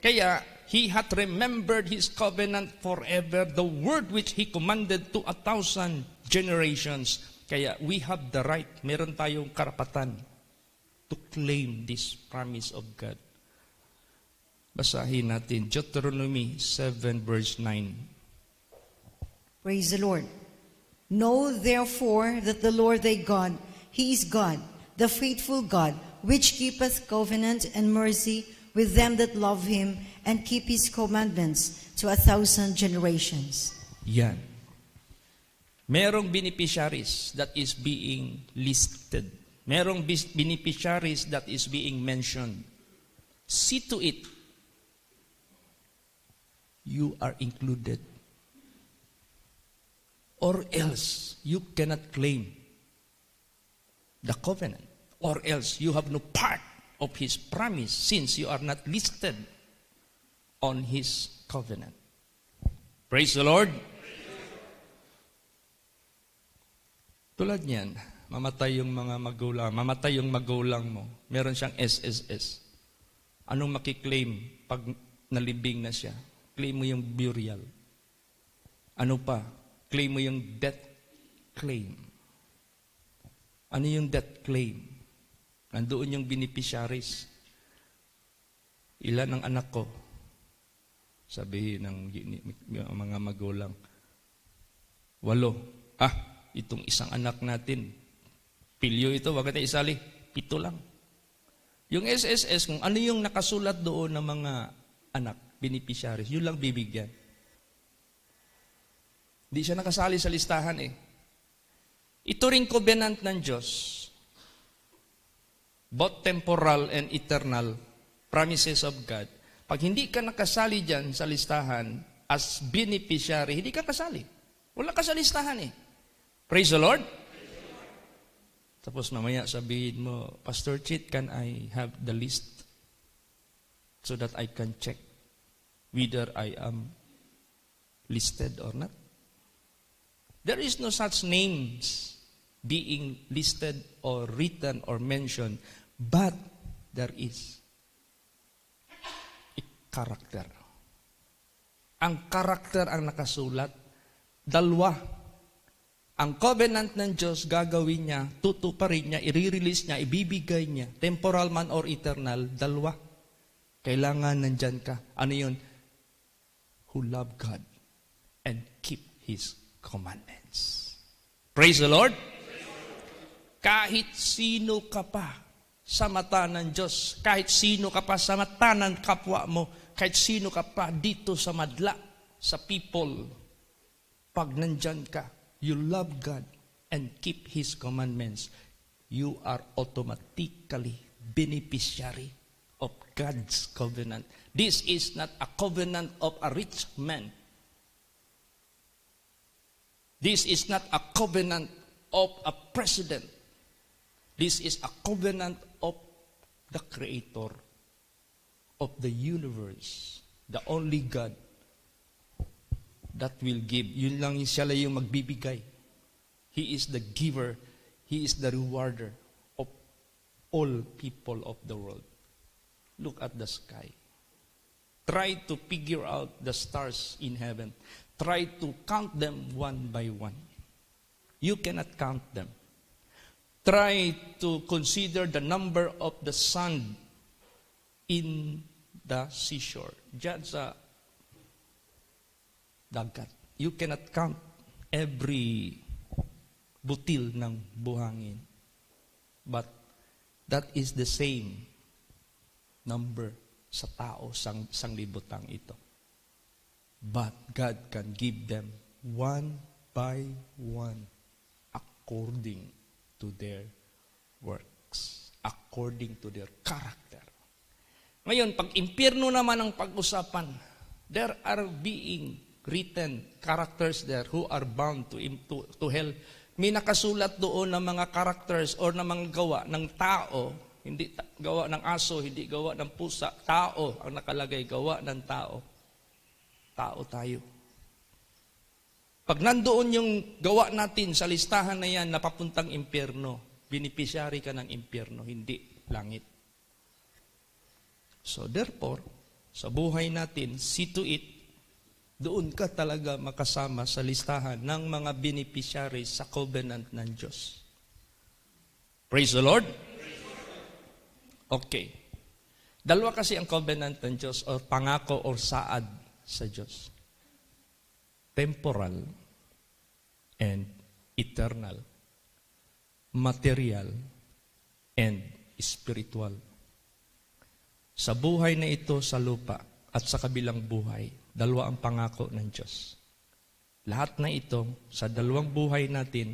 Kaya, He hath remembered His covenant forever, the word which He commanded to 1,000 generations. Kaya, we have the right, meron tayong karapatan to claim this promise of God. Basahin natin, Deuteronomy 7 verse 9. Praise the Lord. Know therefore that the Lord thy God, He is God, the faithful God, which keepeth covenant and mercy with them that love Him, and keep His commandments to 1,000 generations. Yan. Merong beneficiaries that is being listed. Merong beneficiaries that is being mentioned. See to it, you are included. Or else, you cannot claim the covenant. Or else, you have no part of His promise since you are not listed on His covenant. Praise the Lord. Tulad niyan, mamatay yung mga magulang, mamatay yung magulang mo, meron siyang SSS. Anong makiklaim pag nalibing na siya? Claim mo yung burial. Ano pa? Claim mo yung death claim. Ano yung death claim? Nandoon yung beneficiaries. Ilan ang anak ko? Sabihin ng mga magulang. 8. Itong isang anak natin, pilyo ito, wag natin isali. 7 lang. Yung SSS, kung ano yung nakasulat doon ng mga anak, beneficiaries, yun lang bibigyan. Hindi siya nakasali sa listahan eh. Ito ring covenant ng Diyos, both temporal and eternal promises of God. Pag hindi ka nakasali dyan sa listahan as beneficiary, hindi ka kasali. Wala ka sa listahan eh. Praise the Lord. Tapos mamaya sabihin mo, Pastor Chit, can I have the list so that I can check whether I am listed or not? There is no such names being listed or written or mentioned, but there is a character. Ang character ang nakasulat, 2. Ang covenant ng Diyos, gagawin niya, tutuparin niya, i-release niya, ibibigay niya, temporal man or eternal, 2. Kailangan nandyan ka. Ano yun? Who love God and keep His commandments. Praise the Lord. Kahit sino ka pa sa mata ng Diyos, kahit sino ka pa sa mata ng kapwa mo, kahit sino ka pa dito sa madla, sa people, pag nandyan ka, you love God and keep His commandments, you are automatically beneficiary of God's covenant. This is not a covenant of a rich man. This is not a covenant of a president. This is a covenant of the Creator of the universe, the only God that will give. Yun lang siya lang yung magbibigay. He is the giver. He is the rewarder of all people of the world. Look at the sky. Try to figure out the stars in heaven. Try to count them one by one. You cannot count them. Try to consider the number of the sun in the seashore. Diyan sa dagat. You cannot count every butil ng buhangin. But that is the same number sa tao, sanglibutang ito. But God can give them one by one according to their works, according to their character. Ngayon, pag impyerno naman ang pag-usapan, there are being written characters there who are bound to hell. May nakasulat doon ng mga characters or ng mga gawa ng tao, hindi gawa ng aso, hindi gawa ng pusa, tao ang nakalagay, gawa ng tao. Tao tayo. Pag nandoon yung gawa natin sa listahan na yan na papuntang impyerno, beneficiary ka ng impyerno, hindi langit. So therefore, sa buhay natin, see to it, doon ka talaga makasama sa listahan ng mga beneficiaries sa covenant ng Diyos. Praise the Lord. Okay. Dalawa kasi ang covenant ng Diyos o pangako o saad sa Diyos. Temporal and eternal. Material and spiritual. Sa buhay na ito sa lupa at sa kabilang buhay, dalawa ang pangako ng Diyos. Lahat na ito, sa dalawang buhay natin,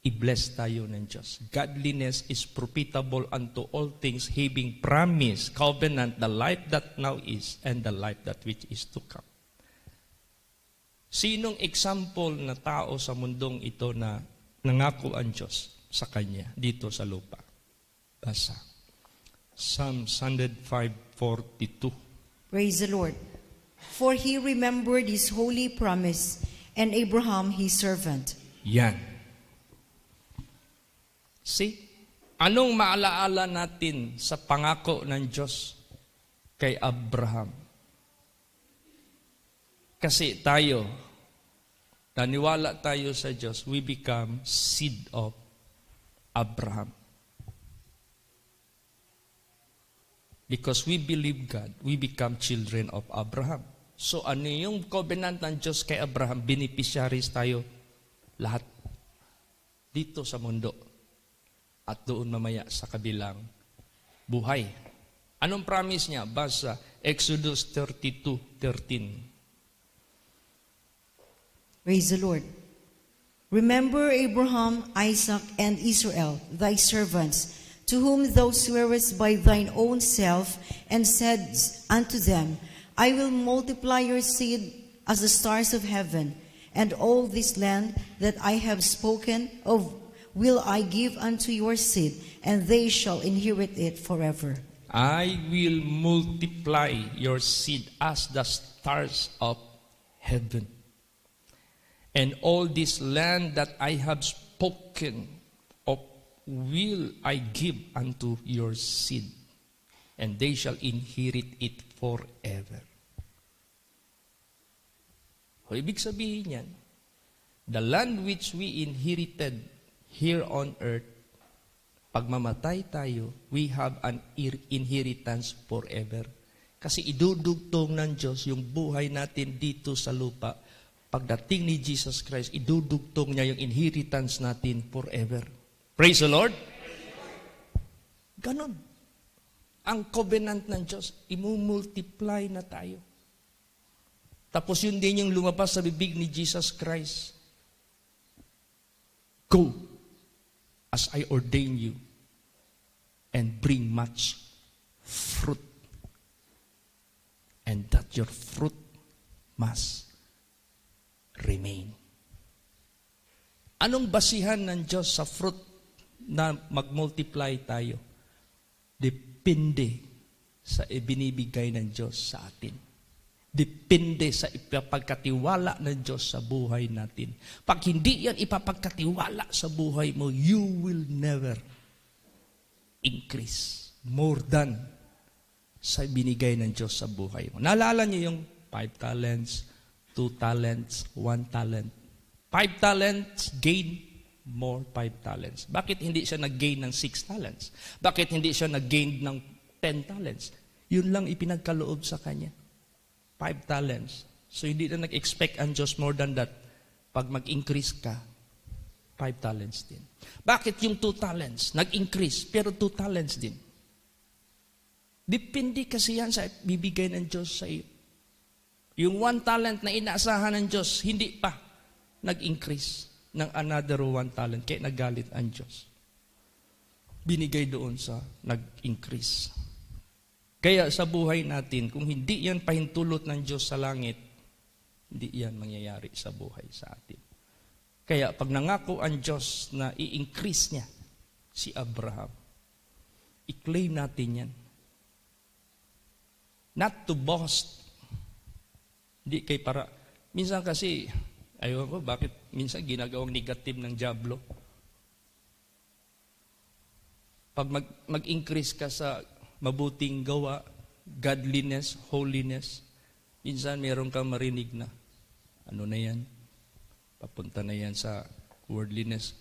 i-bless tayo ng Diyos. Godliness is profitable unto all things, having promise, covenant, the life that now is, and the life that which is to come. Sinong example na tao sa mundong ito na nangako ang Diyos sa Kanya dito sa lupa? Basa. Psalm 105:42. Praise the Lord. For He remembered His holy promise, and Abraham His servant. Yan. See? Anong maalaala natin sa pangako ng Diyos kay Abraham? Kasi tayo, naniwala tayo sa Diyos, we become seed of Abraham. Because we believe God, we become children of Abraham. So ano yung covenant ng Diyos kay Abraham? Beneficiaries tayo lahat dito sa mundo at doon mamaya sa kabilang buhay. Anong promise niya? Basa Exodus 32:13. Praise the Lord. Remember Abraham, Isaac, and Israel, thy servants, to whom thou swearest by thine own self, and said unto them, I will multiply your seed as the stars of heaven, and all this land that I have spoken of will I give unto your seed, and they shall inherit it forever. I will multiply your seed as the stars of heaven. And all this land that I have spoken of will I give unto your seed, and they shall inherit it forever. O ibig sabihin yan, the land which we inherited here on earth, pag mamatay tayo, we have an inheritance forever. Kasi idudugtong ng Diyos yung buhay natin dito sa lupa. Pagdating ni Jesus Christ, idudugtong niya yung inheritance natin forever. Praise the Lord. Ganon. Ang covenant ng Diyos, imumultiply na tayo. Tapos yun din yung lumabas sa bibig ni Jesus Christ. Go, as I ordain you, and bring much fruit. And that your fruit must remain. Anong basihan ng Diyos sa fruit na mag-multiply tayo? Depende sa ibinibigay ng Diyos sa atin. Depende sa ipapagkatiwala ng Diyos sa buhay natin. Pag hindi yan ipapagkatiwala sa buhay mo, you will never increase more than sa binigay ng Diyos sa buhay mo. Naalala niyo yung 5 talents, 2 talents, 1 talent. 5 talents, gain more 5 talents. Bakit hindi siya nag-gain ng 6 talents? Bakit hindi siya nag-gain ng 10 talents? Yun lang ipinagkaloob sa kanya. 5 talents. So hindi na nag-expect ang Diyos more than that. Pag mag-increase ka, 5 talents din. Bakit yung 2 talents? Nag-increase, pero 2 talents din. Depende kasi yan sa bibigay ng Diyos sa iyo. Yung 1 talent na inaasahan ng Diyos, hindi pa nag-increase ng another 1 talent. Kaya nagalit ang Diyos. Binigay doon sa nag-increase. Kaya sa buhay natin, kung hindi yan pahintulot ng Diyos sa langit, hindi yan mangyayari sa buhay sa atin. Kaya pag nangako ang Diyos na i-increase niya si Abraham, i-claim natin yan. Not to boast. Hindi kay para, minsan kasi, ayaw ko, bakit minsan ginagawang negative ng dyablo? Pag mag-increase ka sa mabuting gawa, godliness, holiness. Minsan meron kang marinig na, ano na yan? Papunta na yan sa worldliness.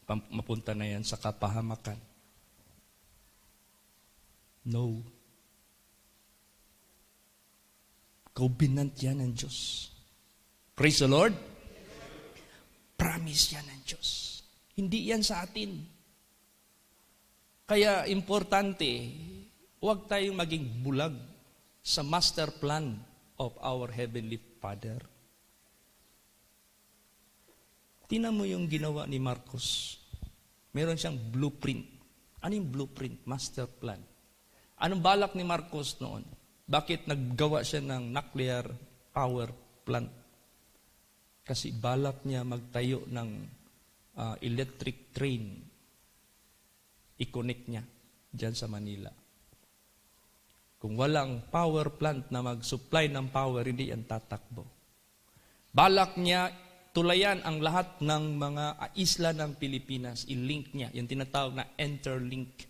Mapunta na yan sa kapahamakan. No. Covenant yan ng Diyos. Praise the Lord. Promise yan ng Diyos. Hindi yan sa atin. Kaya importante, huwag tayong maging bulag sa master plan of our Heavenly Father. Tingnan mo yung ginawa ni Marcos. Meron siyang blueprint. Ano yung blueprint? Master plan. Anong balak ni Marcos noon? Bakit naggawa siya ng nuclear power plant? Kasi balak niya magtayo ng electric train. I-connect niya dyan sa Manila. Kung walang power plant na mag-supply ng power, hindi yan tatakbo. Balak niya tulayan ang lahat ng mga isla ng Pilipinas. I-link niya. Yung tinatawag na interlink.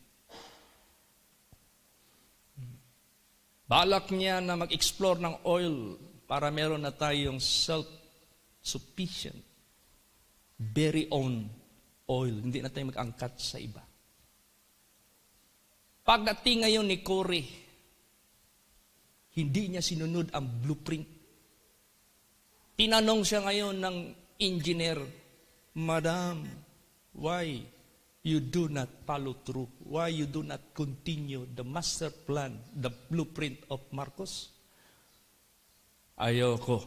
Balak niya na mag-explore ng oil para meron na tayong self-sufficient, very own oil. Hindi na tayo mag-angkat sa iba. Pagdating ngayon ni Cory, hindi niya sinunod ang blueprint. Tinanong siya ngayon ng engineer, Madam, why you do not follow through? Why you do not continue the master plan, the blueprint of Marcos? Ayoko.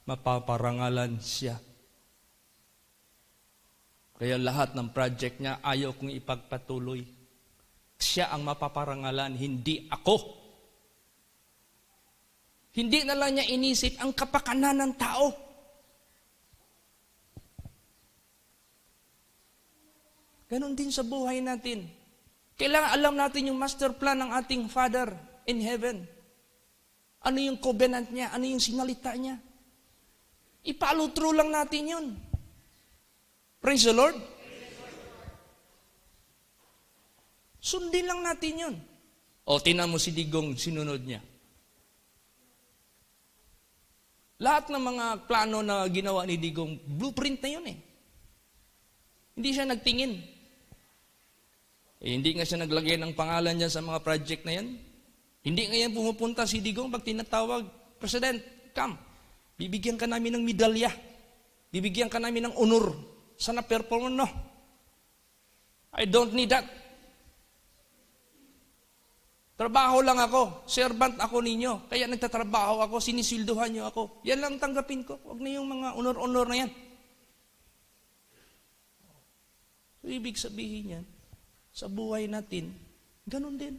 Mapaparangalan siya. Kaya lahat ng project niya, ayaw kong ipagpatuloy. Siya ang mapaparangalan, hindi ako. Hindi na lang niya inisip ang kapakanan ng tao. Ganon din sa buhay natin. Kailangan alam natin yung master plan ng ating Father in heaven. Ano yung covenant niya? Ano yung sinalita niya? I-follow through lang natin yun. Praise the Lord. Sundin lang natin yun. O, tingnan mo si Digong, sinunod niya. Lahat ng mga plano na ginawa ni Digong, blueprint na yun eh. Hindi siya nagtingin. Hindi nga siya naglagay ng pangalan niya sa mga project na yan. Hindi nga yan pumupunta si Digong pag tinatawag, President, come. Bibigyan ka namin ng medalya. Bibigyan ka namin ng honor. Sana perform no. I don't need that. Trabaho lang ako. Servant ako ninyo. Kaya nagtatrabaho ako. Sinisilduhan niyo ako. Yan lang tanggapin ko. Huwag na yung mga honor-honor na yan. So, ibig sabihin yan, sa buhay natin, ganun din.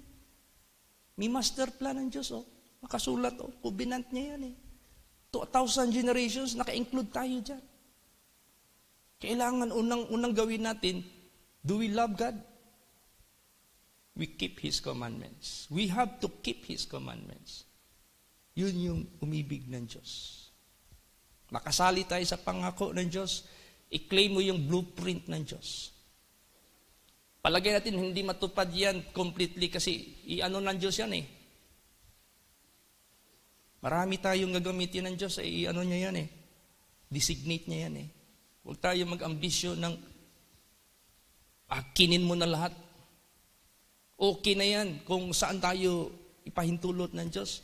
May master plan ng Diyos, oh. Makasulat, oh. Covenant niya yan, eh. 2,000 generations, naka-include tayo dyan. Kailangan unang gawin natin, do we love God? We keep His commandments. We have to keep His commandments. Yun yung umibig ng Diyos. Makasali tayo sa pangako ng Diyos, i-claim mo yung blueprint ng Diyos. Palagay natin, hindi matupad yan completely kasi i-ano ng Diyos yan eh. Marami tayong gagamitin ng Diyos, i-ano niya yan eh. Designate niya yan eh. Huwag tayo mag-ambisyon ng akinin mo na lahat. Okay na yan kung saan tayo ipahintulot ng Diyos.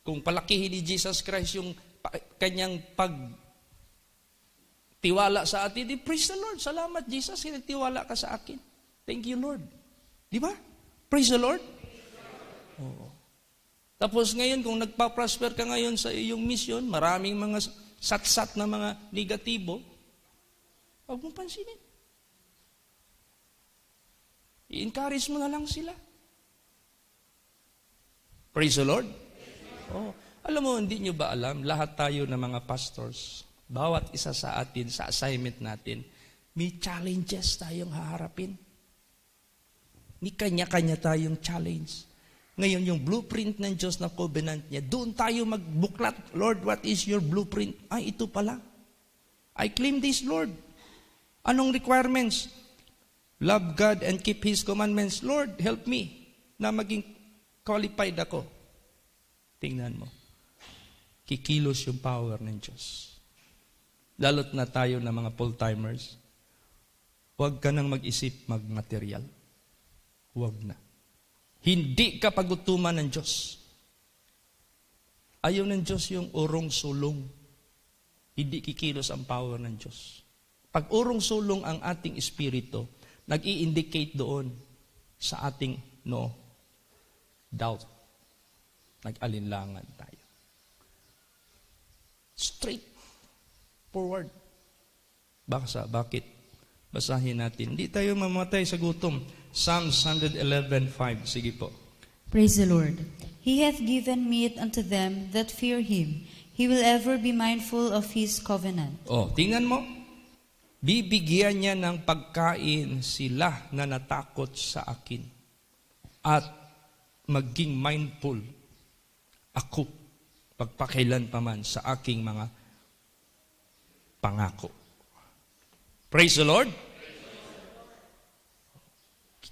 Kung palakihin ni Jesus Christ yung kanyang pagtiwala sa atin, praise the Lord. Salamat Jesus, nagtiwala ka sa akin. Thank you, Lord. Di ba? Praise the Lord. Oo. Tapos ngayon, kung nagpa-prosper ka ngayon sa iyong mission, maraming mga sat-sat na mga negatibo, huwag mong pansinin. I-encourage mo na lang sila. Praise the Lord. Oh, alam mo, hindi nyo ba alam, lahat tayo na mga pastors, bawat isa sa atin, sa assignment natin, may challenges tayong haharapin. May kanya-kanya tayong challenge. Ngayon, yung blueprint ng Diyos na covenant niya, doon tayo magbuklat. Lord, what is your blueprint? Ay, ito pala. I claim this, Lord. Anong requirements? Love God and keep His commandments. Lord, help me na maging qualified ako. Tingnan mo. Kikilos yung power ng Diyos. Lalo't na tayo na mga full-timers, huwag ka nang mag-isip magmaterial. Huwag na. Hindi ka pagutuman ng Diyos. Ayaw ng Diyos yung urong-sulong. Hindi kikilos ang power ng Diyos. Pag urong-sulong ang ating espiritu, nag-i-indicate doon sa ating doubt. Nag-alinlangan tayo. Straight forward. Bakit? Basahin natin. Hindi tayo mamatay sa gutom. Psalms 111:5. Sige po. Praise the Lord. He hath given meat unto them that fear Him. He will ever be mindful of His covenant. Tingnan mo. Bibigyan niya ng pagkain sila na natakot sa akin. At maging mindful ako pagpakailan pa man sa aking mga pangako. Praise the Lord.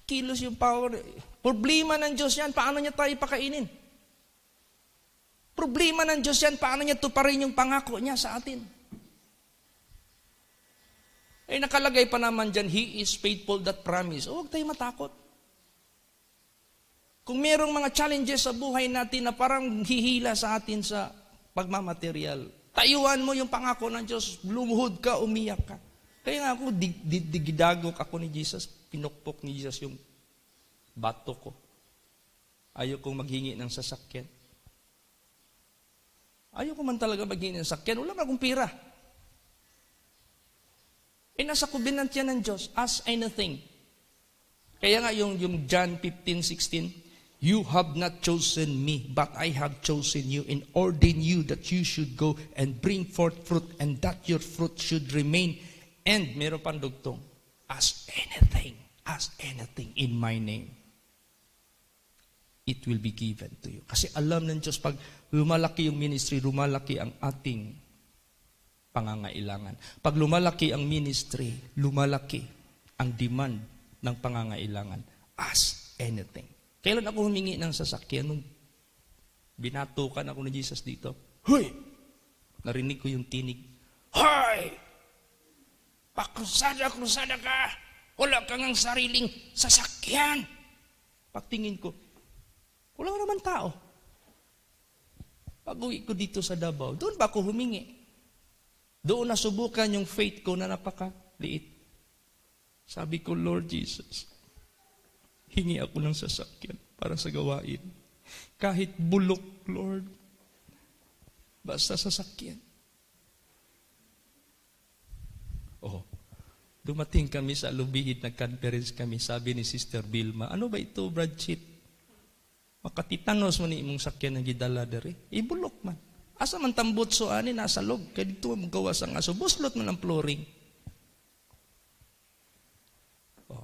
Kilos yung power. Problema ng Diyos yan, paano niya tayo pakainin? Problema ng Diyos yan, paano niya tuparin yung pangako niya sa atin? Nakalagay pa naman dyan, He is faithful that promise. Huwag tayo matakot. Kung merong mga challenges sa buhay natin na parang hihila sa atin sa pagmamaterial, tayuan mo yung pangako ng Diyos, lumuhod ka, umiyak ka. Kaya nga ako, digidagok ako ni Jesus, pinukpok ni Jesus yung bato ko. Ayaw kong maghingi ng sasakyan. Ayaw ko man talaga maghingi ng sasakyan, wala akong pira. Nasa covenant yan ng Diyos, ask anything. Kaya nga yung John 15:16, you have not chosen me, but I have chosen you and ordained you that you should go and bring forth fruit and that your fruit should remain. And meron pang dugtong, ask anything in my name. It will be given to you. Kasi alam ng Diyos, pag lumalaki yung ministry, lumalaki ang ating pangangailangan. Pag lumalaki ang ministry, lumalaki ang demand ng pangangailangan. Ask anything. Kailan ako humingi ng sasakyan nung binatukan ako ni Jesus dito? Hoy! Narinig ko yung tinig. Hoy! Pakrusada ka! Wala kang ang sariling sasakyan! Pagtingin ko, wala naman tao. Pag-uwi ko dito sa Davao, doon ba ako humingi? Doon nasubukan yung faith ko na napakaliit. Sabi ko, Lord Jesus, hingi ako ng sasakyan para sa gawain. Kahit bulok, Lord, basta sasakyan. Dumating kami sa Lubihid, nag-conference kami, sabi ni Sister Vilma, ano ba ito, Brad Chit? Makatitanos mo ni imong sakyan ng gidala dere. Ibulok man. Asa man tambot so ani nasa log. Kaya dito mo gawas ang aso. Buslot man ang flooring.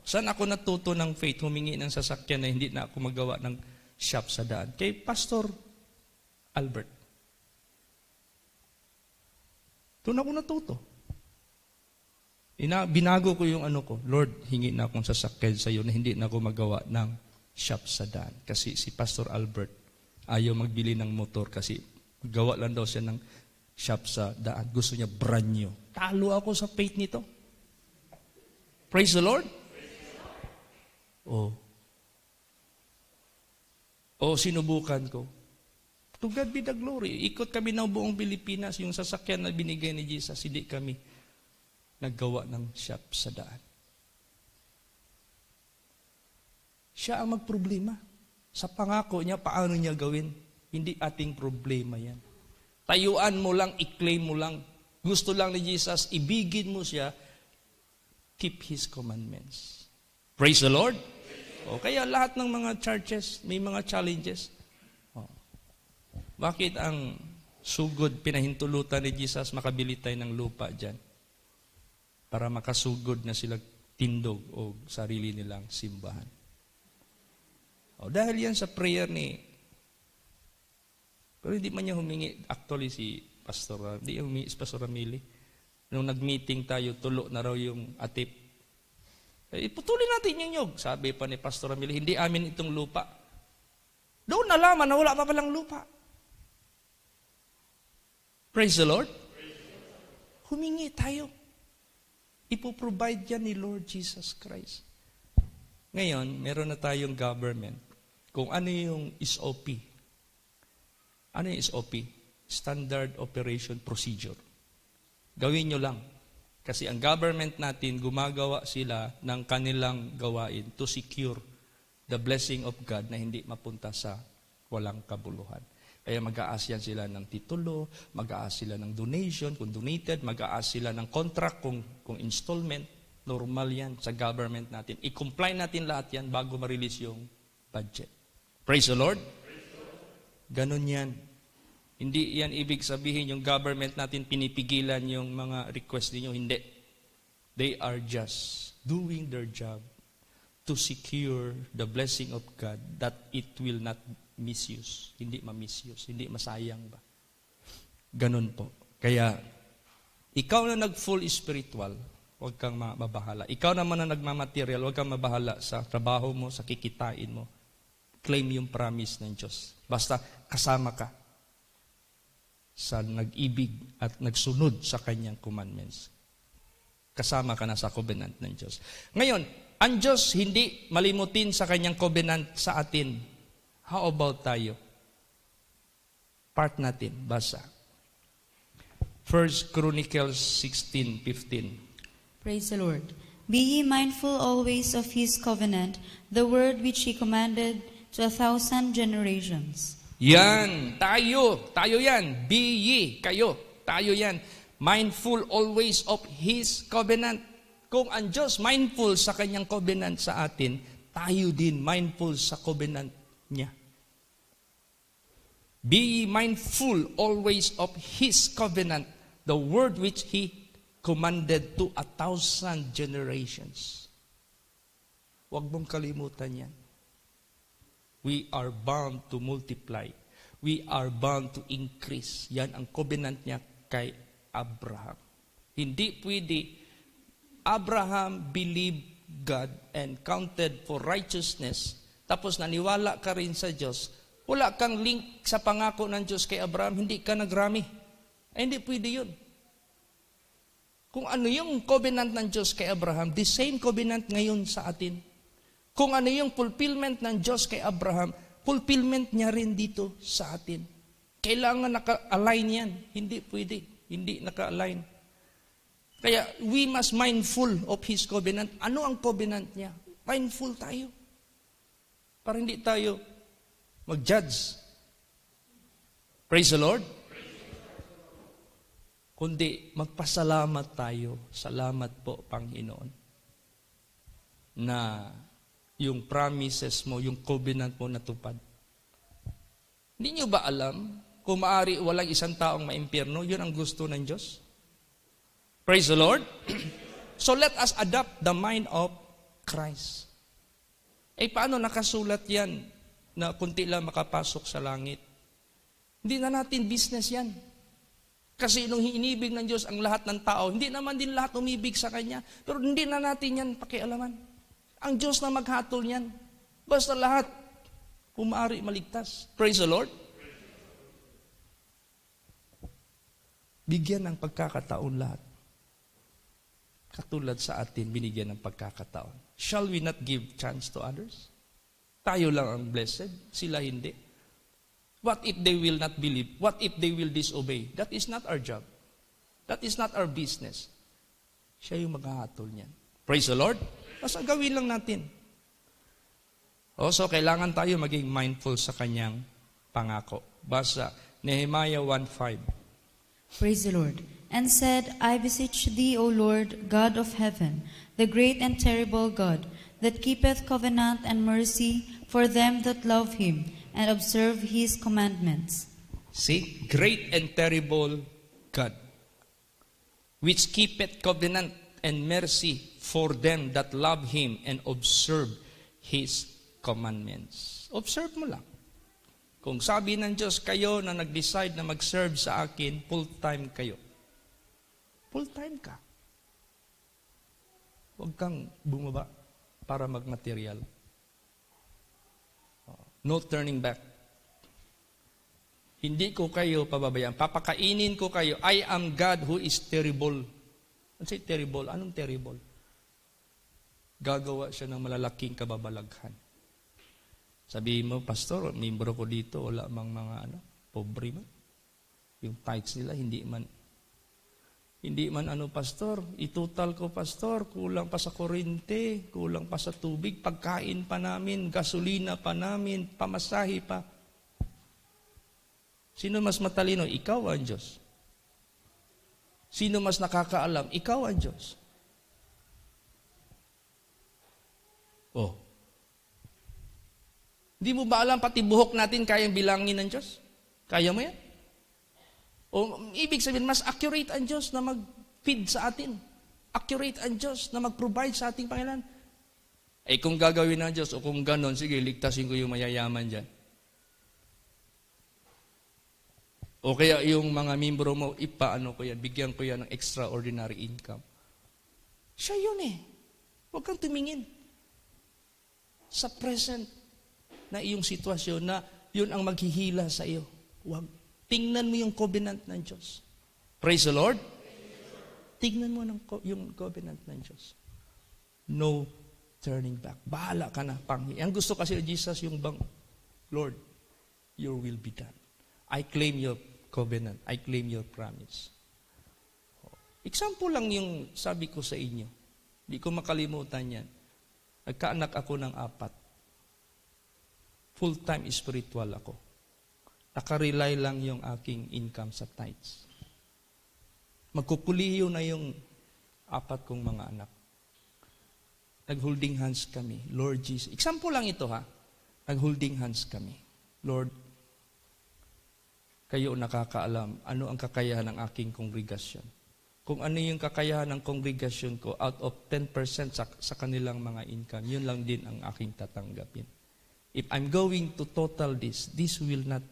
Saan ako natuto ng faith? Humingi ng sasakyan na hindi na ako magawa ng shop sa daan. Kay Pastor Albert. Doon ako natuto. Binago ko yung ano ko. Lord, hingi na akong sasakyan sa iyo na hindi na ako magawa ng shop sa daan. Kasi si Pastor Albert ayaw magbili ng motor kasi gawa lang daw siya ng shop sa daan. Gusto niya brand new. Talo ako sa faith nito. Praise the Lord. Sinubukan ko. To God be the glory. Ikot kami ng buong Pilipinas. Yung sasakyan na binigay ni Jesus, hindi kami naggawa ng shop sa daan. Siya ang magproblema. Sa pangako niya, paano niya gawin? Hindi ating problema yan. Tayuan mo lang, i-claim mo lang. Gusto lang ni Jesus, ibigin mo siya, keep His commandments. Praise the Lord. Kaya lahat ng mga churches, may mga challenges. Bakit ang sugod, pinahintulutan ni Jesus, makabili tayo ng lupa dyan? Para makasugod na sila tindog o sarili nilang simbahan. Dahil yan sa prayer ni, pero hindi man niya humingi, actually si Pastor, hindi humingi si Pastor Ramili. Nung nag-meeting tayo, tulo na raw yung atip. Iputuloy natin yung nyog. Sabi pa ni Pastor Ramili, hindi amin itong lupa. Doon nalaman na wala pa palang lupa. Praise the Lord. Humingi tayo. Ipoprovide yan ni Lord Jesus Christ. Ngayon, meron na tayong government. Kung ano yung SOP. Ano yung SOP? Standard Operation Procedure. Gawin nyo lang. Kasi ang government natin, gumagawa sila ng kanilang gawain to secure the blessing of God na hindi mapunta sa walang kabuluhan. Kaya mag-aas yan sila ng titulo, mag-aas sila ng donation, kung donated, mag-aas sila ng contract, kung installment. Normal yan sa government natin. I-comply natin lahat yan bago ma-release yung budget. Praise the Lord. Ganon yan. Hindi yan ibig sabihin yung government natin pinipigilan yung mga request ninyo. Hindi. They are just doing their job to secure the blessing of God that it will not misuse. Hindi ma-misuse. Hindi masayang ba? Ganon po. Kaya, ikaw na nag-full spiritual, huwag kang mabahala. Ikaw naman na nagmamaterial, huwag kang mabahala sa trabaho mo, sa kikitain mo. Claim yung promise ng Diyos. Basta kasama ka sa nag-ibig at nagsunod sa kanyang commandments. Kasama ka na sa covenant ng Diyos. Ngayon, ang Diyos hindi malimutin sa kanyang covenant sa atin. How about tayo? Part natin, basa. 1 Chronicles 16:15. Praise the Lord. Be ye mindful always of his covenant, the word which he commanded to 1,000 generations. Yan, tayo yan. Be ye, kayo, tayo yan. Mindful always of his covenant. Kung ang Diyos mindful sa kanyang covenant sa atin, tayo din mindful sa covenant niya. Be ye mindful always of his covenant, the word which he commanded to 1,000 generations. Huwag mong kalimutan yan. We are bound to multiply. We are bound to increase. Yan ang covenant niya kay Abraham. Hindi pwede. Abraham believed God and counted for righteousness. Tapos naniwala ka rin sa Diyos. Wala kang link sa pangako ng Diyos kay Abraham. Hindi ka nagrami. Ay, hindi pwede yun. Kung ano yung covenant ng Diyos kay Abraham, the same covenant ngayon sa atin. Kung ano yung fulfillment ng Diyos kay Abraham, fulfillment niya rin dito sa atin. Kailangan naka-align yan. Hindi pwede. Hindi naka-align. Kaya we must mindful of his covenant. Ano ang covenant niya? Mindful tayo. Para hindi tayo mag-judge. Praise the Lord. Kundi magpasalamat tayo. Salamat po, Panginoon, na yung promises mo, yung covenant mo natupad. Hindi nyo ba alam, kung maaari walang isang taong maimpyerno, yun ang gusto ng Diyos? Praise the Lord. So let us adopt the mind of Christ. Paano nakasulat yan na kunti lang makapasok sa langit? Hindi na natin business yan. Kasi nung inibig ng Diyos ang lahat ng tao, hindi naman din lahat umibig sa Kanya. Pero hindi na natin yan pakialaman. Ang Diyos na maghatol niyan. Basta lahat, kung maaari maligtas. Praise the Lord. Bigyan ng pagkakataon lahat. Katulad sa atin, binigyan ng pagkakataon. Shall we not give chance to others? Tayo lang ang blessed, sila hindi. What if they will not believe? What if they will disobey? That is not our job. That is not our business. Siya yung maghahatol niyan. Praise the Lord. Basta gawin lang natin. Also, kailangan tayo maging mindful sa kanyang pangako. Basa, Nehemiah 1:5. Praise the Lord. And said, I beseech thee, O Lord, God of heaven, the great and terrible God, that keepeth covenant and mercy for them that love him, and observe his commandments. See, great and terrible God, which keepeth covenant and mercy for them that love him and observe his commandments. Observe mo lang. Kung sabi ng Diyos, kayo na nag-decide na mag-serve sa akin, full-time kayo. Full-time ka. Huwag kang bumaba para mag-material. No turning back. Hindi ko kayo pababayaan. Papakainin ko kayo. I am God who is terrible. Ano say terrible? Anong terrible? Gagawa siya ng malalaking kababalaghan. Sabihin mo, Pastor, membro ko dito, wala mang mga pobre man. Yung tithes nila, hindi man Pastor, itutal ko, Pastor, kulang pa sa kuryente, kulang pa sa tubig, pagkain pa namin, gasolina pa namin, pamasahe pa. Sino mas matalino? Ikaw ang Diyos. Sino mas nakakaalam? Ikaw ang Diyos. Oh. Hindi mo ba alam pati buhok natin kayang bilangin ng Diyos? Kaya mo yan? O ibig sabihin, mas accurate ang Diyos na mag-feed sa atin. Accurate ang Diyos na mag-provide sa ating Panginoon. Eh kung gagawin ng Diyos o kung ganon, sige, ligtasin ko yung mayayaman dyan. O kaya yung mga membro mo, ipaano ko yan, bigyan ko yan ng extraordinary income. Siya yun eh. Huwag kang tumingin sa present na iyong sitwasyon na yun ang maghihila sa iyo. Huwag. Tingnan mo yung covenant ng Diyos. Praise the Lord. Tingnan mo yung covenant ng Diyos. No turning back. Bahala ka na. Ang gusto kasi ni Jesus yung bang, Lord, your will be done. I claim your covenant. I claim your promise. Example lang yung sabi ko sa inyo. Hindi ko makalimutan yan. Nagkaanak ako ng 4. Full-time spiritual ako. Nakarely lang yung aking income sa tithes. Magkukuliyo na yung 4 kong mga anak. Nag-holding hands kami. Lord Jesus. Example lang ito ha. Nag-holding hands kami. Lord, kayo nakakaalam ano ang kakayahan ng aking kongregasyon. Kung ano yung kakayahan ng kongregasyon ko, out of 10% sa kanilang mga income, yun lang din ang aking tatanggapin. If I'm going to total this will not,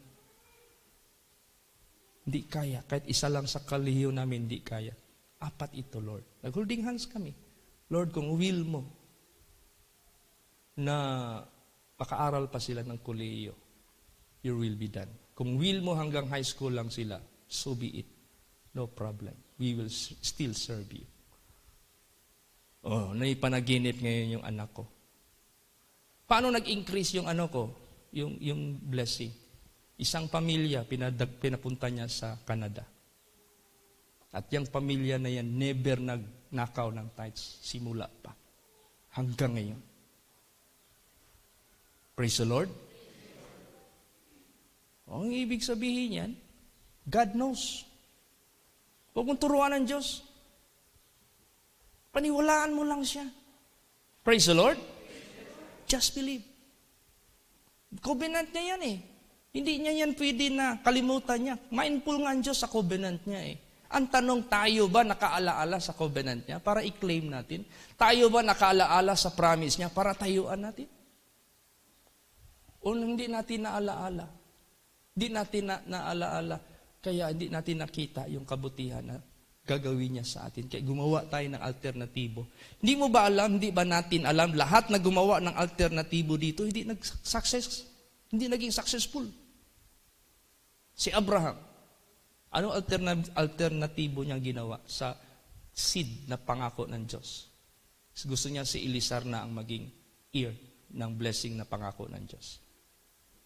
hindi kaya. Kahit isa lang sa kalihiyo namin, hindi kaya. 4 ito, Lord. Nag-holding hands kami. Lord, kung will mo na makaaral pa sila ng kolehiyo, your will be done. Kung will mo hanggang high school lang sila, so be it. No problem. We will still serve you. Oh, naipanaginip ngayon yung anak ko. Paano nag-increase yung ko? Yung blessing. Isang pamilya, pinapunta niya sa Canada. At yung pamilya na yan, never nagnakaw ng tithes. Simula pa. Hanggang ngayon. Praise the Lord. Ang ibig sabihin yan, God knows. Huwag mong turuan ng Diyos. Paniwalaan mo lang siya. Praise the Lord. Just believe. Covenant niya yan eh. Hindi niya yan pwede na kalimutan niya. Mindful nga ang Diyos sa covenant niya eh. Ang tanong, tayo ba nakaalaala sa covenant niya para i-claim natin? Tayo ba nakaalaala sa promise niya para tayuan natin? O hindi natin naalaala? Hindi natin naalaala. Kaya hindi natin nakita yung kabutihan na gagawin niya sa atin. Kaya gumawa tayo ng alternatibo. Hindi mo ba alam, hindi ba natin alam, lahat na gumawa ng alternatibo dito, hindi naging successful. Si Abraham, anong alternatibo niyang ginawa sa seed na pangako ng Diyos? Gusto niya si Eliezer na ang maging heir ng blessing na pangako ng Diyos.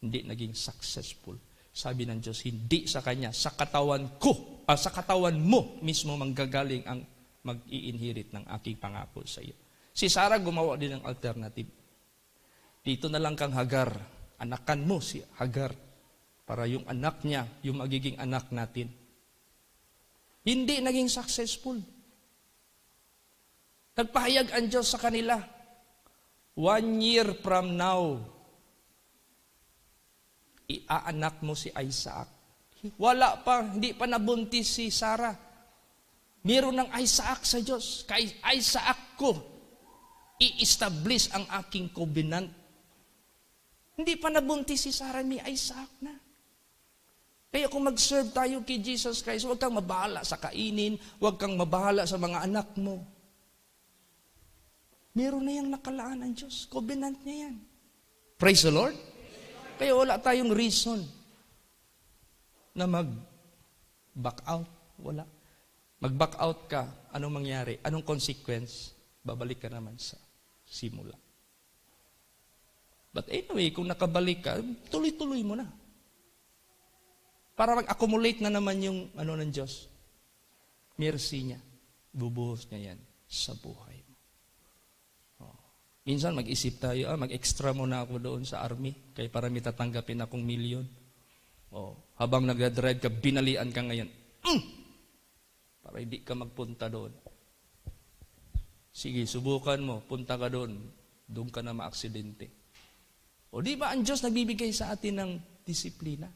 Hindi naging successful. Sabi ng Diyos, hindi sa kanya, sa katawan ko, sa katawan mo mismo manggagaling ang mag-i-inherit ng aking pangako sa iyo. Si Sarah gumawa din ng alternative. Dito na lang kang Hagar, anakan mo si Hagar para yung anak niya, yung magiging anak natin. Hindi naging successful. Nagpahayag ang Diyos sa kanila, 1 year from now, iaanak mo si Isaac. Wala pa, hindi pa nabuntis si Sarah. Meron ng Isaac sa Diyos. Kay Isaac ko, i-establish ang aking covenant. Hindi pa nabuntis si Sarah, may Isaac na. Kaya kung mag-serve tayo kay Jesus Christ, huwag kang mabahala sa kainin, huwag kang mabahala sa mga anak mo. Meron na yung nakalaan ng Diyos. Covenant niya yan. Praise the Lord. Kaya wala tayong reason na mag-back out. Wala. Mag-back out ka, anong mangyari? Anong consequence? Babalik ka naman sa simula. But anyway, kung nakabalik ka, tuloy-tuloy mo na. Para mag-accumulate na naman yung ng Diyos. Mercy niya. Bubuhos niya yan sa buhay mo. Minsan mag-isip tayo, mag-extra muna ako doon sa army, kaya para may tatanggapin akong milyon. Habang nag-drive ka, binalian ka ngayon. Para hindi ka magpunta doon. Sige, subukan mo, punta ka doon. Doon ka na maaksidente. Di ba ang Diyos nagbibigay sa atin ng disiplina?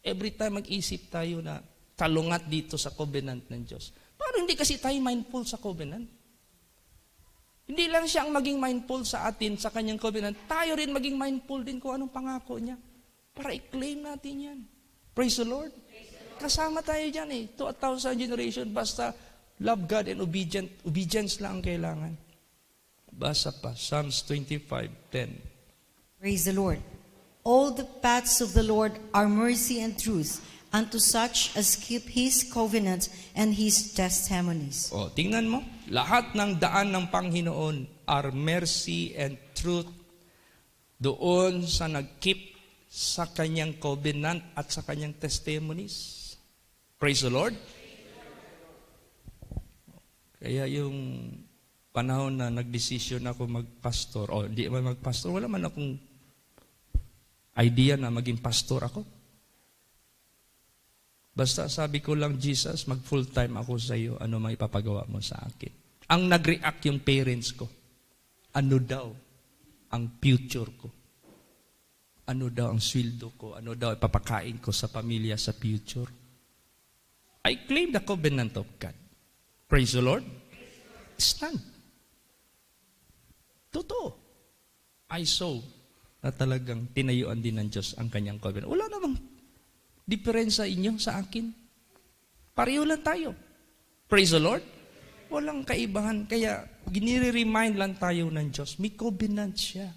Every time mag-isip tayo na kalungat dito sa covenant ng Diyos. Parang hindi kasi tayo mindful sa covenant. Hindi lang siya ang maging mindful sa atin sa kanyang covenant. Tayo rin maging mindful din kung anong pangako niya. Para i-claim natin yan. Praise the Lord. Kasama tayo dyan 2,000 generation. Basta love God and obedience lang ang kailangan. Basa pa, Psalms 25:10. Praise the Lord. All the paths of the Lord are mercy and truth unto such as keep His covenant and His testimonies. Tingnan mo. Lahat ng daan ng Panginoon are mercy and truth doon sa nag-keep sa kanyang covenant at sa kanyang testimonies. Praise the Lord. Kaya yung panahon na nagdesisyon ako magpastor, hindi man magpastor, wala man akong idea na maging pastor ako. Basta sabi ko lang, Jesus, mag full time ako sa iyo, ano mang ipapagawa mo sa akin. Ang nag-react yung parents ko. Ano daw ang future ko? Ano daw ang sweldo ko? Ano daw ipapakain ko sa pamilya sa future? I claim the covenant of God. Praise the Lord. Stand. Totoo. I saw na talagang tinayuan din ng Diyos ang kanyang covenant. Wala namang diferensya inyo sa akin. Pareho lang tayo. Praise the Lord. Walang kaibahan. Kaya ginire-remind lang tayo ng Diyos. May covenant siya.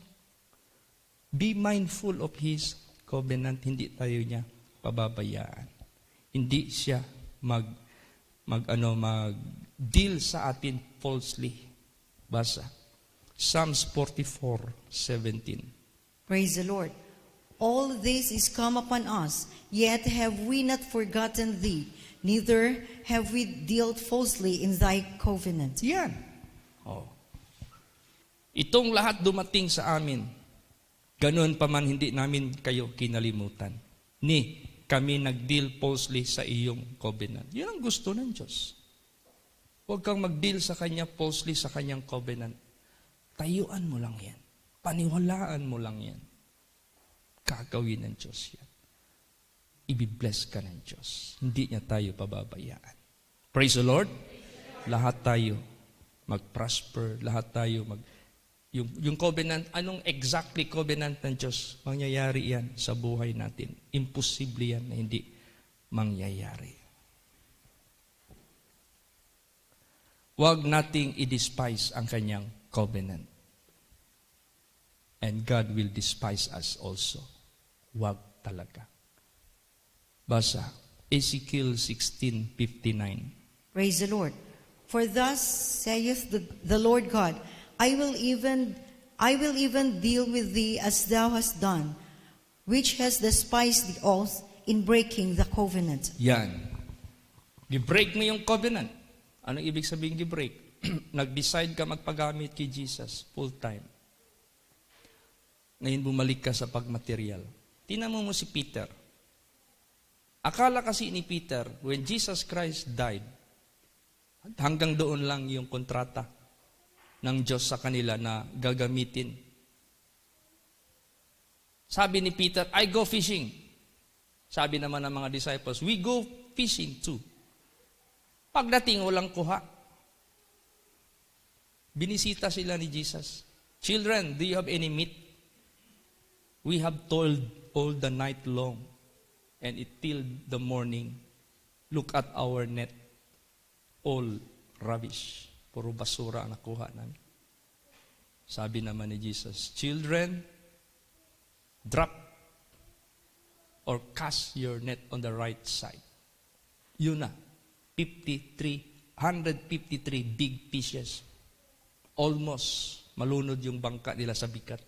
Be mindful of His covenant. Hindi tayo niya pababayaan. Hindi siya mag-deal sa atin falsely. Basa. Psalms 44:17. Praise the Lord. All this is come upon us, yet have we not forgotten thee, neither have we dealt falsely in thy covenant. Yan. Itong lahat dumating sa amin. Ganoon pa man hindi namin kayo kinalimutan. Kami nag-deal falsely sa iyong covenant. Yun ang gusto ng Diyos. Huwag kang mag-deal sa Kanya falsely sa Kanyang covenant. Tayuan mo lang yan. Paniwalaan mo lang yan. Gagawin ng Diyos yan. Ibibless ka ng Diyos. Hindi niya tayo pababayaan. Praise the Lord. Lahat tayo mag-prosper. Lahat tayo yung covenant, anong exactly covenant ng Diyos? Mangyayari yan sa buhay natin. Imposible yan na hindi mangyayari. Huwag nating i-despise ang kanyang covenant. And God will despise us also. Huwag talaga. Basa, Ezekiel 16:59. Praise the Lord. For thus saith the Lord God, I will even deal with thee as thou hast done, which has despised the oath in breaking the covenant. Yan. Gi-break mo yung covenant. Anong ibig sabihin gi-break? Nag-decide ka magpagamit kay Jesus full time. Ngayon bumalik ka sa pagmaterial. Tingnan mo si Peter. Akala kasi ni Peter, when Jesus Christ died, hanggang doon lang yung kontrata ng Diyos sa kanila na gagamitin. Sabi ni Peter, I go fishing. Sabi naman ng mga disciples, we go fishing too. Pagdating, walang kuha. Binisita sila ni Jesus. Children, do you have any meat? We have toiled all the night long, and it till the morning. Look at our net. All rubbish. Puro basura ang nakuha namin. Sabi naman ni Jesus, children, drop or cast your net on the right side. Yun na. 153 big fishes. Almost malunod yung bangka nila sa bigat.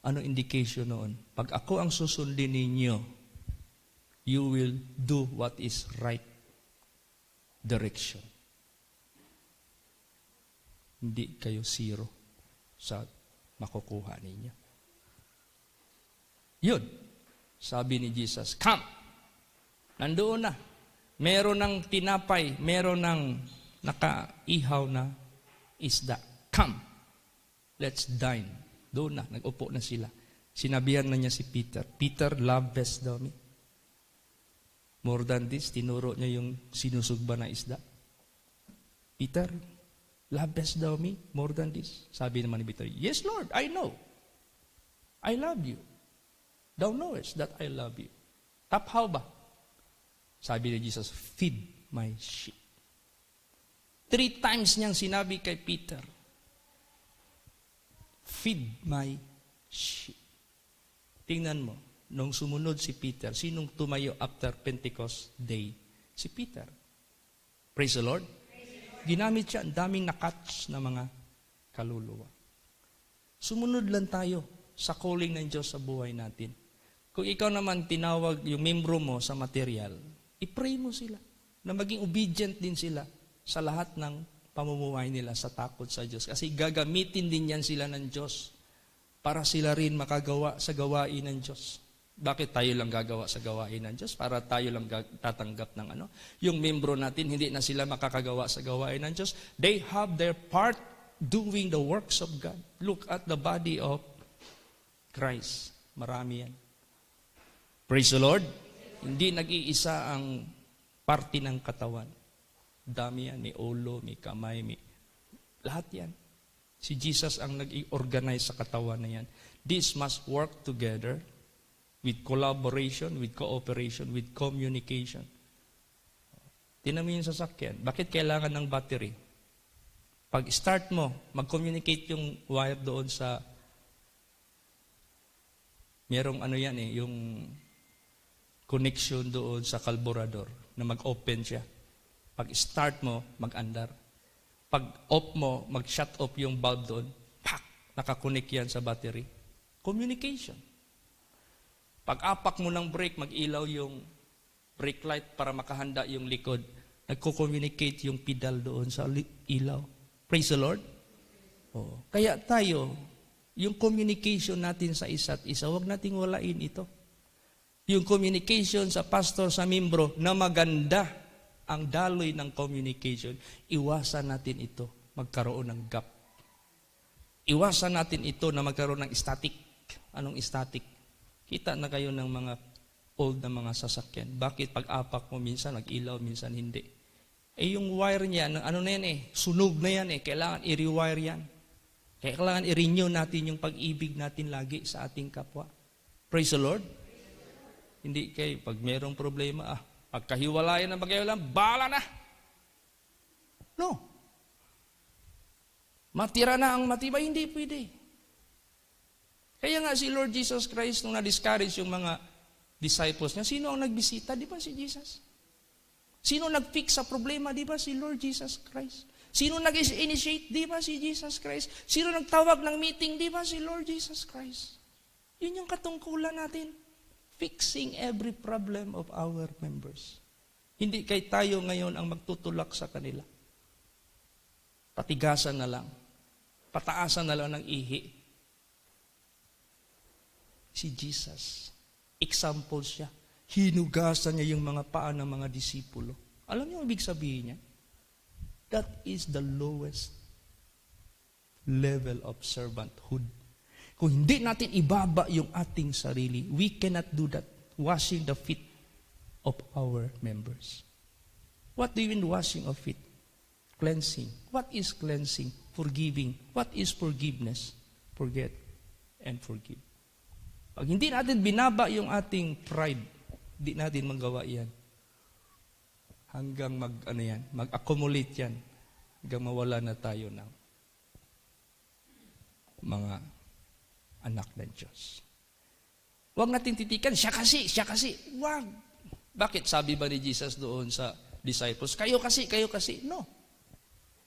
Ano indication noon? Pag ako ang susundin ninyo, you will do what is right direction. Hindi kayo zero sa makukuha ninyo. Yun. Sabi ni Jesus, come. Nandoon na. Meron ng tinapay, meron ng nakaihaw na isda. Come. Let's dine. Doon na, nag-upo na sila. Sinabihan na niya si Peter, Peter, lovest thou me? More than this, tinuro niya yung sinusugba na isda. Peter, lovest thou me? More than this? Sabi naman ni Peter, yes Lord, I know. I love you. Thou knowest that I love you. Taphaw ba? Sabi ni Jesus, feed my sheep. 3 times niyang sinabi kay Peter, feed my sheep. Tingnan mo, nung sumunod si Peter, sinong tumayo after Pentecost Day? Si Peter. Praise the Lord. Ginamit siya, ang daming nakatch na mga kaluluwa. Sumunod lang tayo sa calling ng Diyos sa buhay natin. Kung ikaw naman tinawag yung membro mo sa material, i-pray mo sila na maging obedient din sila sa lahat ng pamumuhay nila sa takot sa Diyos. Kasi gagamitin din yan sila ng Diyos para sila rin makagawa sa gawain ng Diyos. Bakit tayo lang gagawa sa gawain ng Diyos? Para tayo lang tatanggap ng ano? Yung membro natin, hindi na sila makakagawa sa gawain ng Diyos. They have their part doing the works of God. Look at the body of Christ. Marami yan. Praise the Lord. Hindi nag-iisa ang parte ng katawan. Dami yan. May ulo, may kamay, may... Lahat yan. Si Jesus ang nag-organize sa katawan na yan. This must work together with collaboration, with cooperation, with communication. Tingnan mo yung sasakyan. Bakit kailangan ng battery? Pag start mo, mag-communicate yung wire doon sa... Merong ano yan yung connection doon sa carburetor na mag-open siya. Pag start mo, mag-andar. Pag off mo, mag-shut off yung bulb doon, pak! Nakakonect yan sa battery. Communication. Pag apak mo ng brake, mag-ilaw yung brake light para makahanda yung likod. Nagko-communicate yung pedal doon sa ilaw. Praise the Lord. Oh. Kaya tayo, yung communication natin sa isa't isa, huwag nating walain ito. Yung communication sa pastor, sa membro, na maganda ang daloy ng communication, iwasan natin ito, magkaroon ng gap. Iwasan natin ito na magkaroon ng static. Anong static? Kita na kayo ng mga old na mga sasakyan. Bakit pag-apak mo minsan nag-ilaw, minsan hindi? Yung wire niya, ano na yan sunog na yan kailangan i-rewire yan. Kailangan i-renew natin yung pag-ibig natin lagi sa ating kapwa. Praise the Lord. Hindi kayo, pag mayroong problema, pagkahiwalayan ng pagkahiwalayan, bala na. No. Matira na ang matibay, hindi pwede. Kaya nga si Lord Jesus Christ, nung na-discourage yung mga disciples niya, sino ang nagbisita? Di ba si Jesus? Sino nag-fix sa problema? Di ba si Lord Jesus Christ? Sino nag-initiate? Di ba si Jesus Christ? Sino nagtawag ng meeting? Di ba si Lord Jesus Christ? Yun yung katungkulan natin. Fixing every problem of our members. Hindi kay tayo ngayon ang magtutulak sa kanila. Patigasan na lang. Pataasan na lang ng ihi. Si Jesus, example siya. Hinugasan niya yung mga paa ng mga disipulo. Alam niyo ang ibig sabihin niya? That is the lowest level of servanthood. Kung hindi natin ibaba yung ating sarili, we cannot do that. Washing the feet of our members. What do you mean washing of feet? Cleansing. What is cleansing? Forgiving. What is forgiveness? Forget and forgive. Pag hindi natin binaba yung ating pride, hindi natin magawa yan. Hanggang mag-accumulate yan. Hanggang mawala na tayo ng mga anak ng Diyos. Huwag natin titikan, siya kasi. Huwag. Bakit sabi ba ni Jesus doon sa disciples, kayo kasi. No.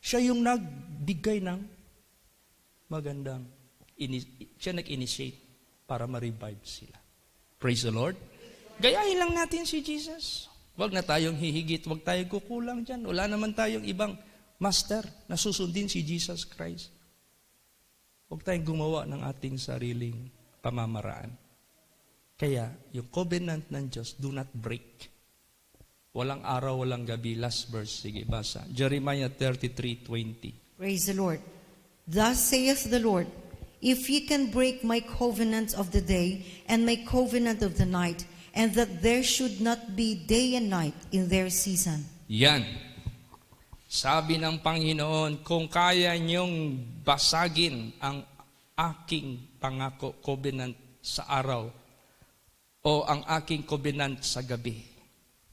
Siya yung nagbigay ng magandang, siya nag-initiate para ma-revive sila. Praise the Lord. Gayahin lang natin si Jesus. Huwag na tayong hihigit, huwag tayong kukulang dyan. Wala naman tayong ibang master na susundin si Jesus Christ. Huwag tayong gumawa ng ating sariling pamamaraan. Kaya, yung covenant ng Diyos, do not break. Walang araw, walang gabi. Last verse, sige, basa. Jeremiah 33:20. Praise the Lord. Thus saith the Lord, if ye can break my covenant of the day and my covenant of the night, and that there should not be day and night in their season. Yan. Sabi ng Panginoon, kung kaya niyong basagin ang aking pangako, covenant sa araw, o ang aking covenant sa gabi,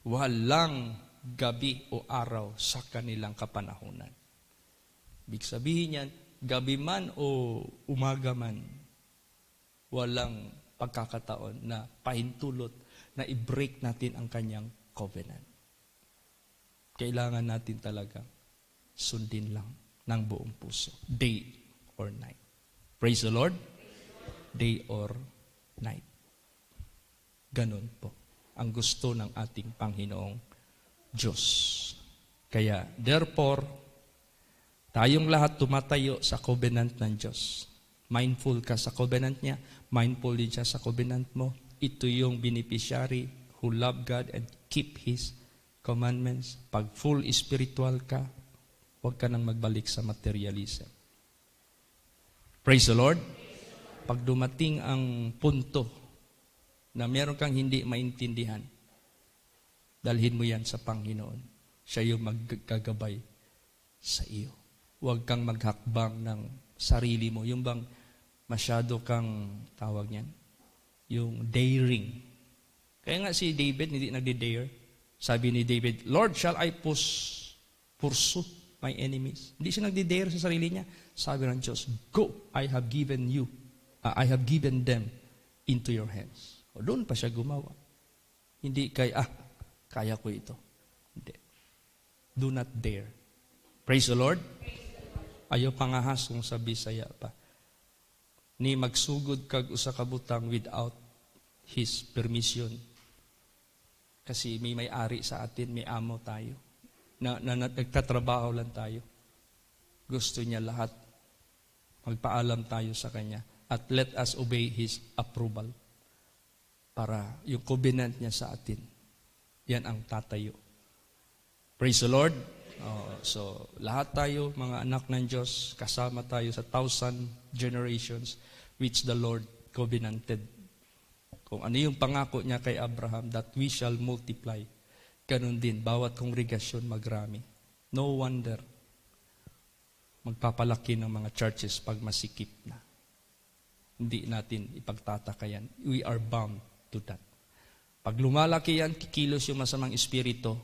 walang gabi o araw sa kanilang kapanahunan. Ibig sabihin yan, gabi man o umaga man, walang pagkakataon na pahintulot na i-break natin ang kanyang covenant. Kailangan natin talaga sundin lang ng buong puso. Day or night. Praise the Lord. Day or night. Ganon po ang gusto ng ating Panginoong Diyos. Kaya, therefore, tayong lahat tumatayo sa covenant ng Diyos. Mindful ka sa covenant niya. Mindful din siya sa covenant mo. Ito yung beneficiary who love God and keep His commandments. Pag full spiritual ka, huwag ka nang magbalik sa materialism. Praise the Lord. Pag dumating ang punto na meron kang hindi maintindihan, dalhin mo yan sa Panginoon. Siya yung maggagabay sa iyo. Huwag kang maghakbang ng sarili mo. Yung bang masyado kang tawag niyan? Yung daring. Kaya nga si David hindi nagdi-dare. Sabi ni David, Lord, shall I pursue my enemies? Hindi siya nagdi-dare sa sarili niya. Sabi ng Diyos, go, I have given them into your hands. O doon pa siya gumawa. Hindi kaya ko ito. Hindi. Do not dare. Praise the Lord. Ayaw pangahas kung sa Bisaya pa. Ni magsugod kag usa ka butang without His permission. Kasi may ari sa atin, may amo tayo. Na nagtatrabaho lang tayo. Gusto niya lahat. Magpaalam tayo sa Kanya. At let us obey His approval. Para yung covenant niya sa atin. Yan ang tatayo. Praise the Lord. So, lahat tayo, mga anak ng Diyos, kasama tayo sa 1,000 generations which the Lord covenanted. Kung ano yung pangako niya kay Abraham, that we shall multiply. Ganun din, bawat kongregasyon magrami. No wonder, magpapalaki ng mga churches pag masikip na. Hindi natin ipagtataka yan. We are bound to that. Pag lumalaki yan, kikilos yung masamang espiritu,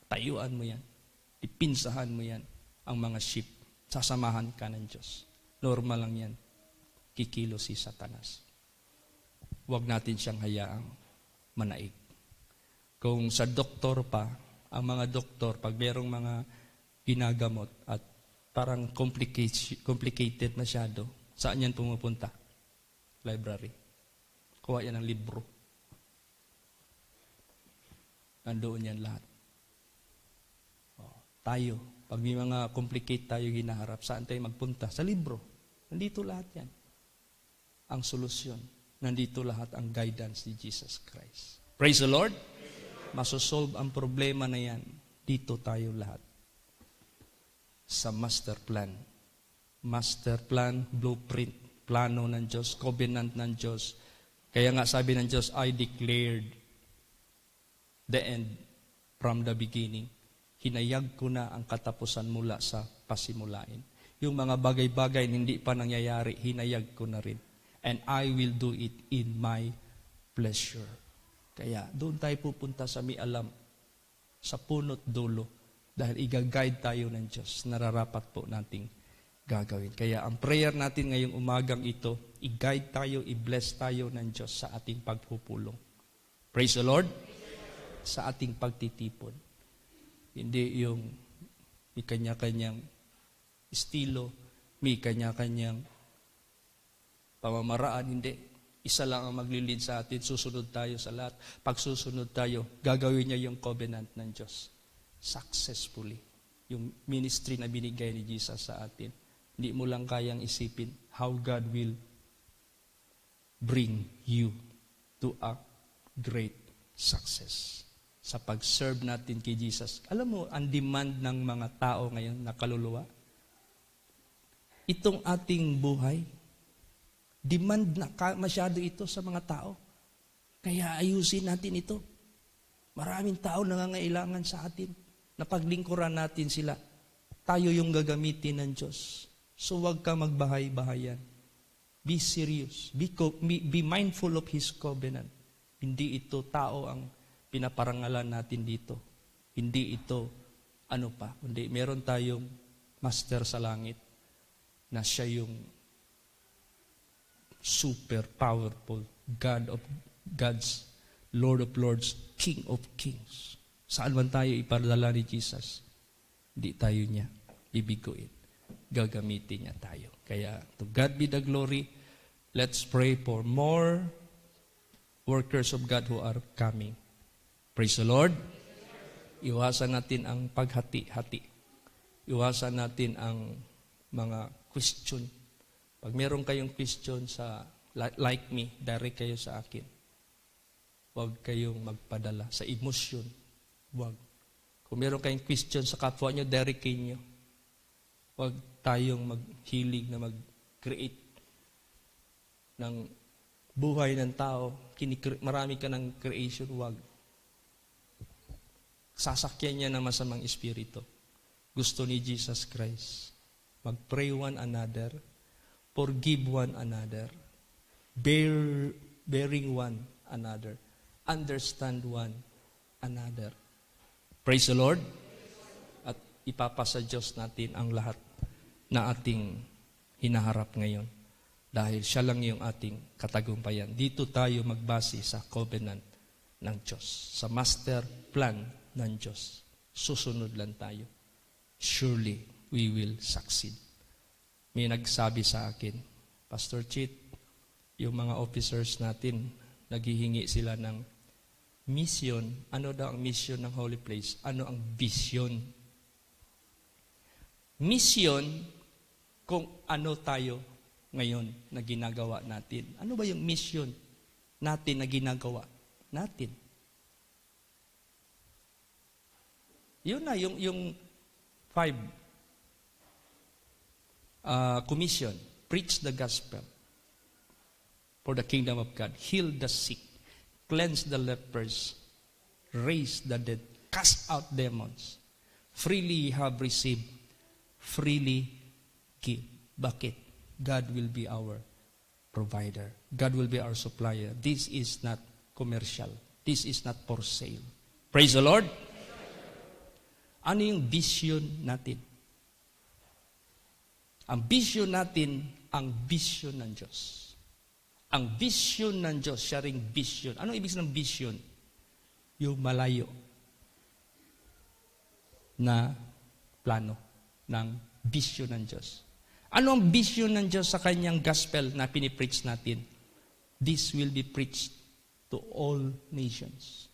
tayuan mo yan. Ipinsahan mo yan ang mga sheep. Sasamahan ka ng Diyos. Normal lang yan. Kikilos si Satanas. Huwag natin siyang hayaang manaig. Kung sa doktor pa, ang mga doktor, pag merong mga ginagamot at parang complicated masyado, saan yan pumupunta? Library. Kuha yan ng libro. Nandoon yan lahat. Tayo, pag may mga complicate tayo hinaharap, saan tayo magpunta? Sa libro. Nandito lahat yan. Ang solusyon. Nandito lahat ang guidance ni Jesus Christ. Praise the Lord. Masosolve ang problema na yan. Dito tayo lahat. Sa master plan. Master plan, blueprint, plano ng Diyos, covenant ng Diyos. Kaya nga sabi ng Diyos, I declared the end from the beginning. Hinayag ko na ang katapusan mula sa pasimulain. Yung mga bagay-bagay na hindi pa nangyayari, hinayag ko na rin. And I will do it in my pleasure. Kaya doon tayo pupunta sa may alam, sa punot dulo, dahil i-guide tayo ng Diyos. Nararapat po nating gagawin. Kaya ang prayer natin ngayong umagang ito, i-guide tayo, i-bless tayo ng Diyos sa ating pagpupulong. Praise the Lord. Sa ating pagtitipon. Hindi yung may kanya-kanyang estilo, may kanya-kanyang pamamaraan. Hindi. Isa lang ang maglilid sa atin. Susunod tayo sa lahat. Pag susunod tayo, gagawin niya yung covenant ng Diyos. Successfully. Yung ministry na binigay ni Jesus sa atin. Hindi mo lang kayang isipin how God will bring you to a great success. Sa pag-serve natin kay Jesus. Alam mo, ang demand ng mga tao ngayon na kaluluwa, itong ating buhay, demand na masyado ito sa mga tao. Kaya ayusin natin ito. Maraming tao nangangailangan sa atin. Napaglingkuran natin sila. Tayo yung gagamitin ng Diyos. So wag ka magbahay-bahayan. Be serious. Be mindful of His covenant. Hindi ito tao ang pinaparangalan natin dito. Hindi ito kundi meron tayong master sa langit na siya yung super powerful God of gods, Lord of lords, King of kings. Saan man tayo ipadala ni Jesus, hindi tayo niya ibiguin. Gagamitin niya tayo. Kaya, to God be the glory. Let's pray for more workers of God who are coming. Praise the Lord. Iwasan natin ang paghati-hati. Iwasan natin ang mga question. Pag meron kayong question sa like me, direct kayo sa akin. Huwag kayong magpadala sa emosyon. Huwag. Kung meron kayong question sa kapwa nyo, direct kayo. Huwag tayong maghilig na mag-create ng buhay ng tao. Marami ka ng creation, huwag. Sasakyan niya ng masamang espiritu. Gusto ni Jesus Christ. Mag-pray one another, forgive one another, bearing one another, understand one another. Praise the Lord. At ipapasa Diyos natin ang lahat na ating hinaharap ngayon. Dahil siya lang yung ating katagumpayan. Dito tayo magbase sa covenant ng Diyos. Sa master plan ng Diyos. Susunod lang tayo. Surely, we will succeed. May nagsabi sa akin, Pastor Chit, yung mga officers natin, naghihingi sila ng mission. Ano daw ang mission ng Holy Place? Ano ang vision? Mission, kung ano tayo ngayon na ginagawa natin. Ano ba yung mission natin na ginagawa natin? Yun na, yung 5 commission. Preach the gospel for the kingdom of God. Heal the sick. Cleanse the lepers. Raise the dead. Cast out demons. Freely have received. Freely give. Bakit? God will be our provider. God will be our supplier. This is not commercial. This is not for sale. Praise the Lord. Ano yung vision natin? Ang vision natin, ang vision ng Diyos. Ang vision ng Diyos, siya ring vision. Anong ibig sabihin ng vision? Yung malayo na plano ng vision ng Diyos. Ano ang vision ng Diyos sa kanyang gospel na pinipreach natin? This will be preached to all nations.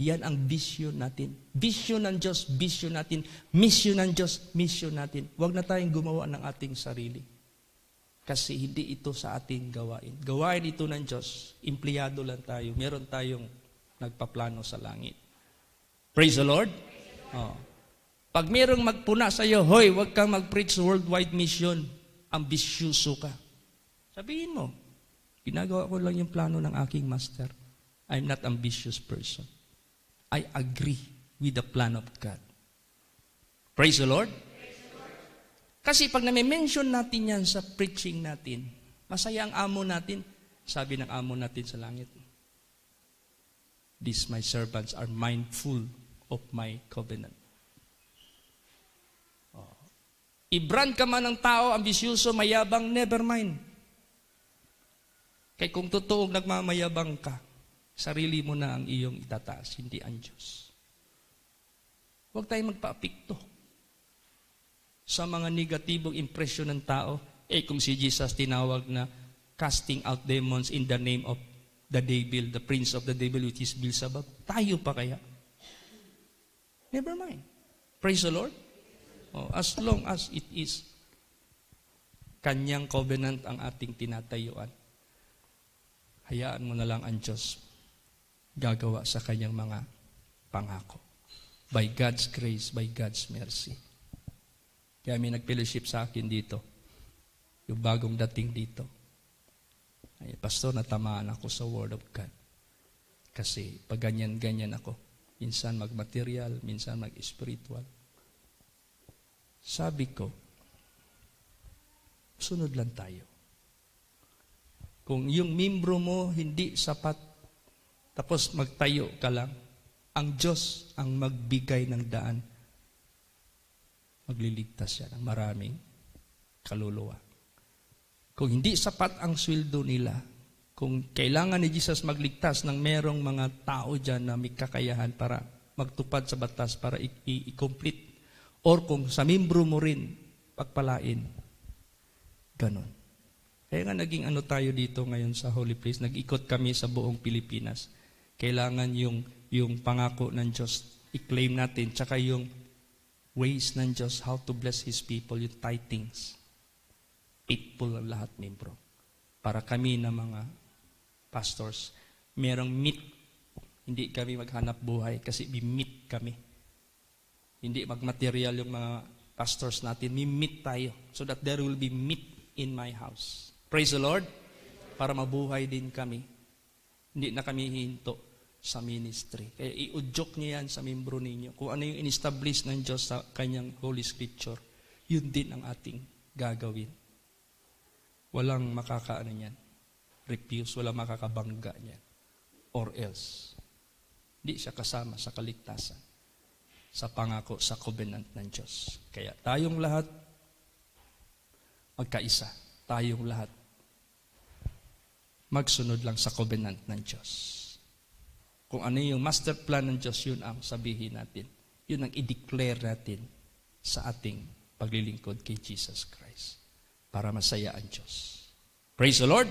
Yan ang vision natin. Vision ng Diyos, vision natin. Mission ng Diyos, mission natin. Huwag na tayong gumawa ng ating sarili. Kasi hindi ito sa ating gawain. Gawain ito ng Diyos. Empleyado lang tayo. Meron tayong nagpaplano sa langit. Praise the Lord. Oh. Pag merong magpuna sa iyo, hoy, huwag kang mag-preach worldwide mission. Ambisyoso ka. Sabihin mo, ginagawa ko lang yung plano ng aking master. I'm not ambitious person. I agree with the plan of God. Praise the Lord. Kasi pag na-mention natin yan sa preaching natin, masaya ang amo natin. Sabi ng amo natin sa langit, these my servants are mindful of my covenant. I-brand ka man ng tao, ambisyoso, mayabang, never mind. Kaya kung totoong nagmamayabang ka, sarili mo na ang iyong itataas, hindi ang Diyos. Huwag tayong magpaapikto sa mga negatibong impresyon ng tao. Kung si Jesus tinawag na casting out demons in the name of the devil, the prince of the devil, which is Beelzebub, tayo pa kaya? Never mind. Praise the Lord. As long as it is Kanyang covenant ang ating tinatayuan, hayaan mo na lang ang Diyos gagawa sa Kanyang mga pangako. By God's grace, by God's mercy. Kaya may nag-fellowship sa akin dito, yung bagong dating dito. Ay, Pastor, natamaan ako sa Word of God. Kasi pag ganyan-ganyan ako, minsan mag-material, minsan mag-spiritual. Sabi ko, sunod lang tayo. Kung yung membro mo hindi sapat, tapos magtayo ka lang, ang Diyos ang magbigay ng daan. Magliligtas siya ng maraming kaluluwa. Kung hindi sapat ang sweldo nila, kung kailangan ni Jesus magligtas ng merong mga tao dyan na may kakayahan para magtupad sa batas, para i-complete, or kung sa membro mo rin, pagpalain, ganon. Kaya nga naging tayo dito ngayon sa Holy Place, nag-ikot kami sa buong Pilipinas. Kailangan yung pangako ng Diyos, i-claim natin, tsaka yung ways ng Diyos, how to bless His people, yung tithings. Faithful ang lahat membro. Para kami na mga pastors, merong meet. Hindi kami maghanap buhay kasi meet kami. Hindi magmaterial yung mga pastors natin. Meet tayo so that there will be meat in my house. Praise the Lord. Para mabuhay din kami. Hindi na kami hinto sa ministry. Kaya i-udyok niyo yan sa membro ninyo. Kung ano yung in-establish ng Diyos sa Kanyang Holy Scripture, yun din ang ating gagawin. Walang makakaano niyan. Refuse, walang makakabangga niyan. Or else, hindi siya kasama sa kaligtasan, sa pangako, sa covenant ng Diyos. Kaya tayong lahat, magkaisa. Tayong lahat, magsunod lang sa covenant ng Diyos. Kung ano yung master plan ng Diyos, yun ang sabihin natin. Yun ang i-declare natin sa ating paglilingkod kay Jesus Christ para masaya ang Diyos. Praise the Lord!